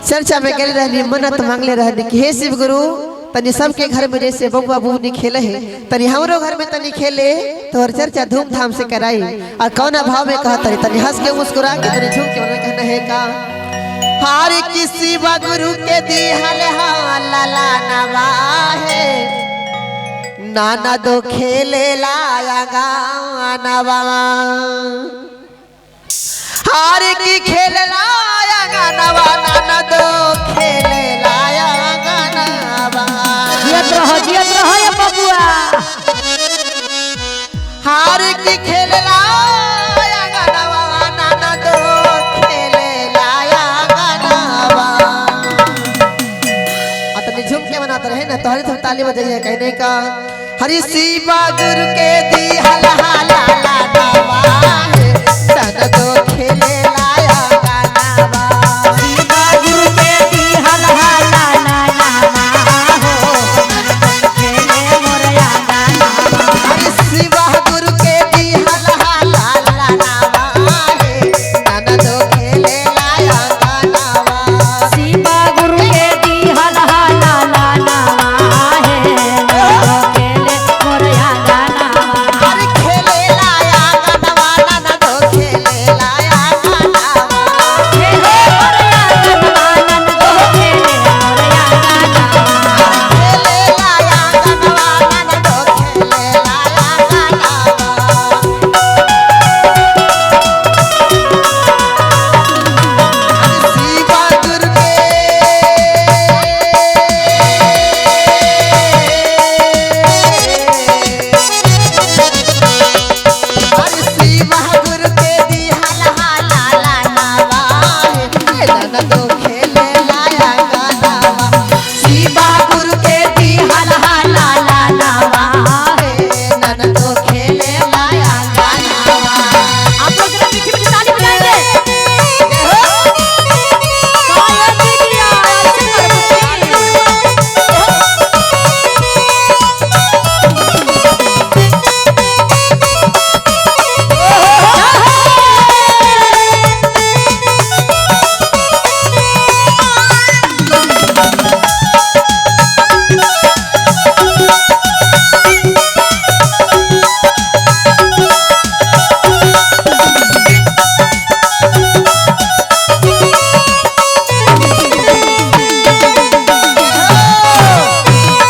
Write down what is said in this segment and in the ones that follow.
चर्चा में गए रहनी मन्नत मांगले रहनी कि हे शिव गुरु तनी सबके घर में जैसे बबुआ बबुनी खेले है तनी हमरो घर में तनी खेले तो और चर्चा धूमधाम से कराई और कौना भाव में कहा तनी हंस के मुस्कुरा के तनी झूम के बोले कहना है का हार किसी गुरु के दिहल लाला नवा है नाना दो खेले लाया गानवा हार की खेल लाया गानवा नाना दो खेले लाया गानवा जियत रहो ये बबुआ हार की खेल लाया गानवा नाना दो खेले लाया गानवा अतने झूम के मनाते रहे ना तोहरे तो ताली बजाइए कहने का हरि शिवा गुरु के दी हला ला नवा है सन दो खेले लाया गानवा शिवा गुरु के दी हला नवा हो खेले मोरया गाना हरि शिवा गुरु के दी हला नवा है सन दो खेले लाया गानवा शिवा गुरु के दी हला नवा है खेले मोरया गाना हरि खेले लाया गानवा नाना दो खेले लाया गानवा खेले मोरया गाना नंद दो खेले मोरया गाना खेले लाया गानवा नाना दो खेले लाया गानवा शिवा गुरु के हरि शिवा गुरु के दी हला नवा है नन दो खेले लाया गानवा शिवा गुरु के दी हला नवा है नन दो खेले लाया गानवा आप लोग जरा मीठी मीठी ताली बजाएंगे काय दीदिया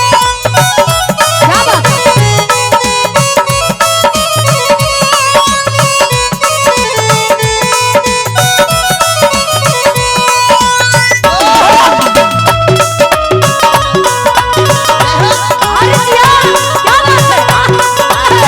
क्या बात अरे जिया क्या बात है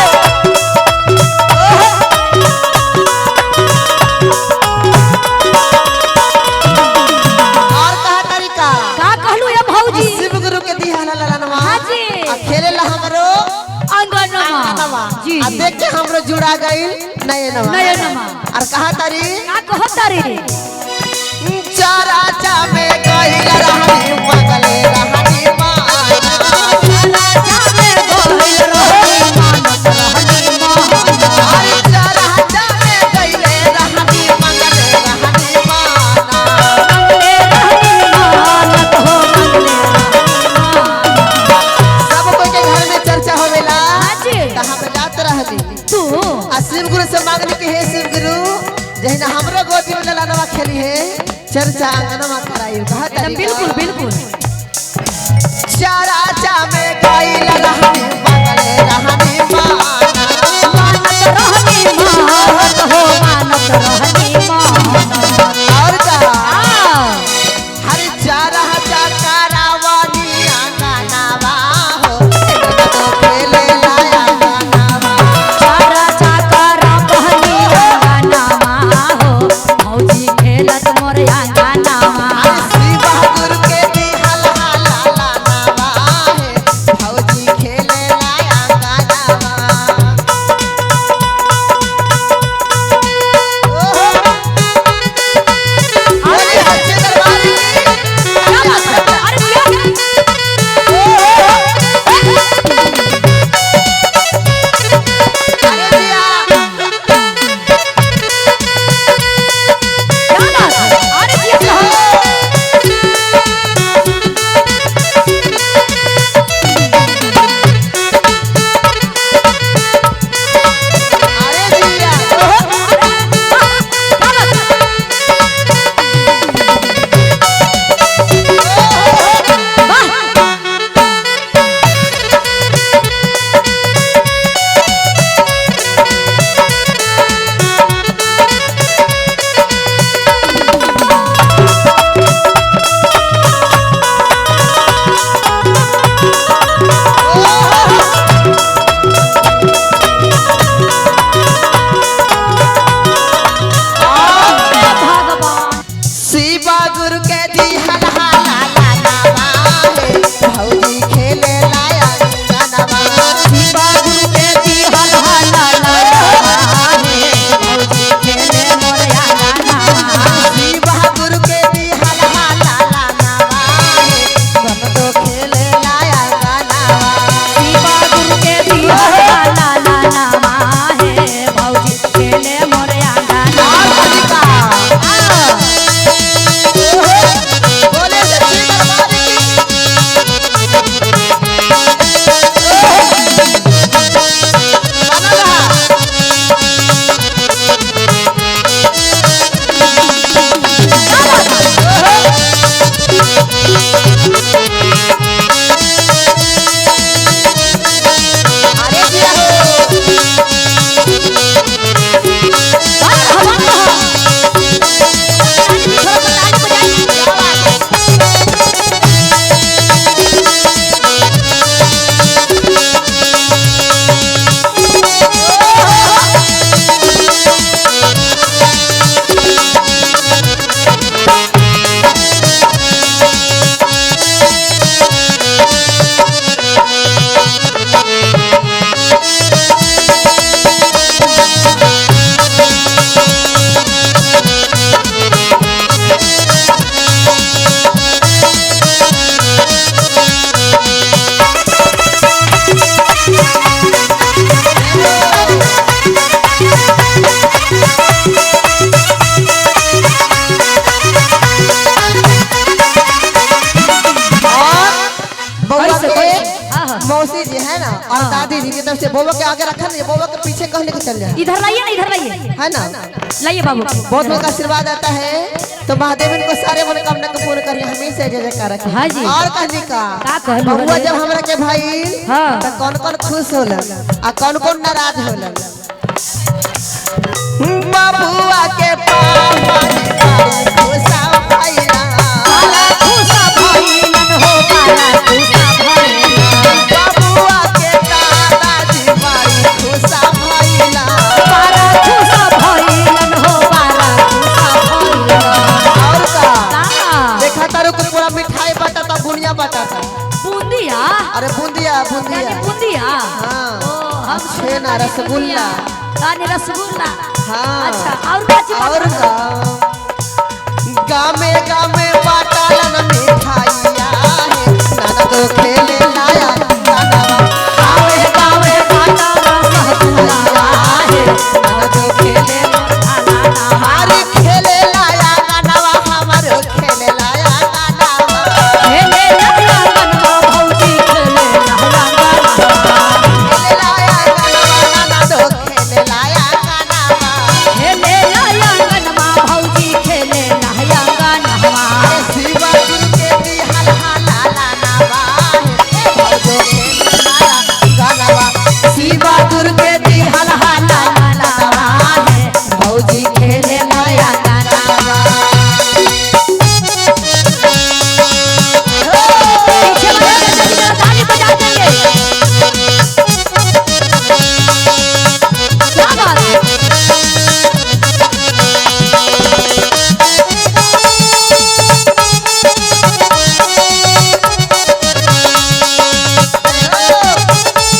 और कहा तरीका का कहलू ये भौजी शिव गुरु के दी हला नवा हाँ जी। आ खेले ला हमरो अंगनमा नवा जी आ देख के हमरो जुड़ा गइल नयनवा नयनमा। और कहा तारी का कहता रे चारा चा में गइल रहनी पगले रहनी माना जाने गोहिल रोही मानत रहनी माना अरे चारा चा में गइल रहनी पगले रहनी माना मंगले रहनी मानत हो मंगले सब कोई के घर में चर्चा होवेला हाँ जी। त हम जात रहनी तू आ शिव गुरु से मांगनी कि हे शिव गुरु जहिना हमरो गोदी में ललनवा खेली है चर्चा अंगनवा कराई कहा एकदम बिल्कुल बिल्कुल चारा चा में गइल रहनी पगले रहनी माना मानत रहनी मानत हो मानत रहनी मानत और कहा आ हर चारा चा करावानी अंगनवा हो नन दो खेले लाया गानवा चारा चाकरा कहनी गानावा हो भौजी खेलत मोर गानावा हर शिवा गुरु के दी हला नवा है भौजी खेले के दी हल हाला लालावा हे भौजी खेले लाया गानावा शिवा गुरु के दी हल हाला लालावा हे भौजी खेले मोरया गानावा शिवा गुरु के दी हल हाला लालावा हे गमदो खेले लाया गानावा शिवा गुरु के दी हल हाला लालावा हे भौजी खेले मोरया गानावा बोले सच्ची दरबार की अरे दिया हो मौसी जी है ना और दादी जी की तरफ से बोबो के आगे रखा नहीं, बोबो के पीछे कहने को चल जाए, इधर लाइए ना, इधर लाइए, है ना। लाइए बाबू। बहुत बहुत आशीर्वाद आता है तो महादेव इनको सारे मनोकामना को पूर्ण करिए, हमेशा जय जयकार रखे। हाँ जी। और कहने का कहलू बबुआ जब हमरा के भाई हाँ। तो कौन कौन खुश होलन आ कौन कौन नाराज होलन। बबुआ के पापा जी खुशा भइला, काला खुशा भइलन हो, काला खुशा भइलन, बबुआ के दादाजी भाई खुशा भइला, काला खुशा भइलन हो, काला खुशा भइलन। और का का देखा तारू के पूरा मिठाई बाटा था, बुनिया बाटा था। बूंदिया, अरे बूंदिया बूंदिया यानी बूंदिया। हाँ। ओ, हम छेना रसगुल्ला, यानी रसगुल्ला। हाँ। अच्छा, और क्या चीज और बाटा? गामे गामे बाटालन मिठाइया है, नाना तो खेले लाया गानावा, गावे गावे बाटालन रसगुल्ला है, नाना तो खेले हमारे खेले लाया गानावा, हमारे खेले लाया गानावा, खेले लाया गनवा भौजी, खेले लाया गनवा, खेले लाया गानावा, नाना तो खेले लाया गानावा, खेले लाया गनवा भौजी, खेले लाया गनवा। शिवा गुरु के दी हल हाला लानावा है, भौजो खेले लाया गानावा, शिवा गुरु के दी हल हाला लानावा है, भौजी खेले लाया गानावा। पीछे वाले जरा ताली बजा देंगे। क्या बात है?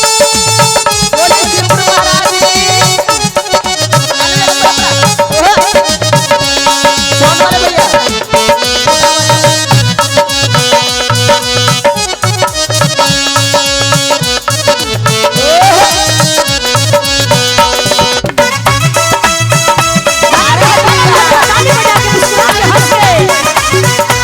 बोले शिवपुर महाराज की। कौन वाले भैया? ताली बजा के मुस्कुरा के हंस के।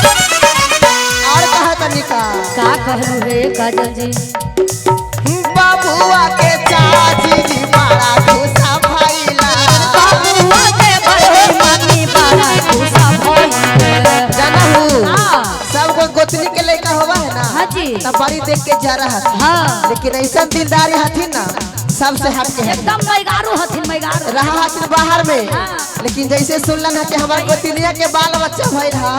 और कहा तनिका का कहलू रे काजल जी? बाबुआ के चाची जी बड़ा खुशा भइला, बाबुआ के बड़े मम्मी बड़ा खुशा भइल। जानहु हाँ। सब को गोतनी के लेकर होवा है ना, हाँ जी। तब बड़ी देख के जा रहा था, हाँ। लेकिन ऐसा दिलदारी हथी ना सबसे हट के है, एकदम मैगारो हथिन, मैगारो। रहा हथिन बाहर में, हाँ। लेकिन जैसे सुनलन है कि हमारे गोतनिया के बाल बच्चा भइल हा,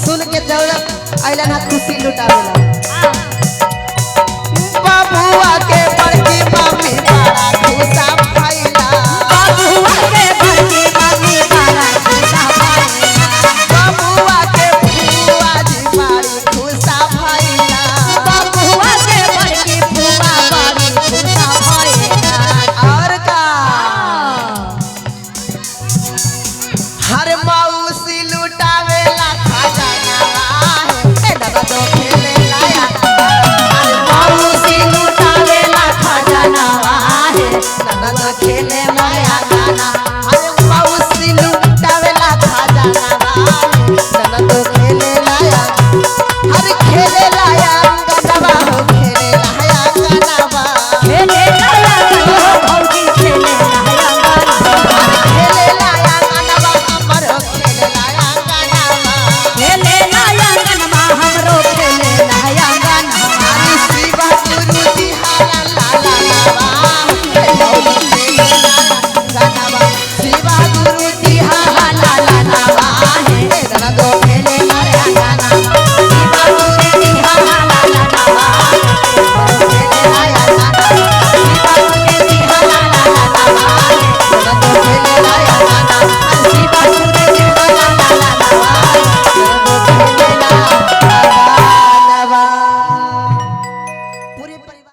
सुन के जरूरत अइलन हा खुशी लुटावेला। हाँ। बाबुआ के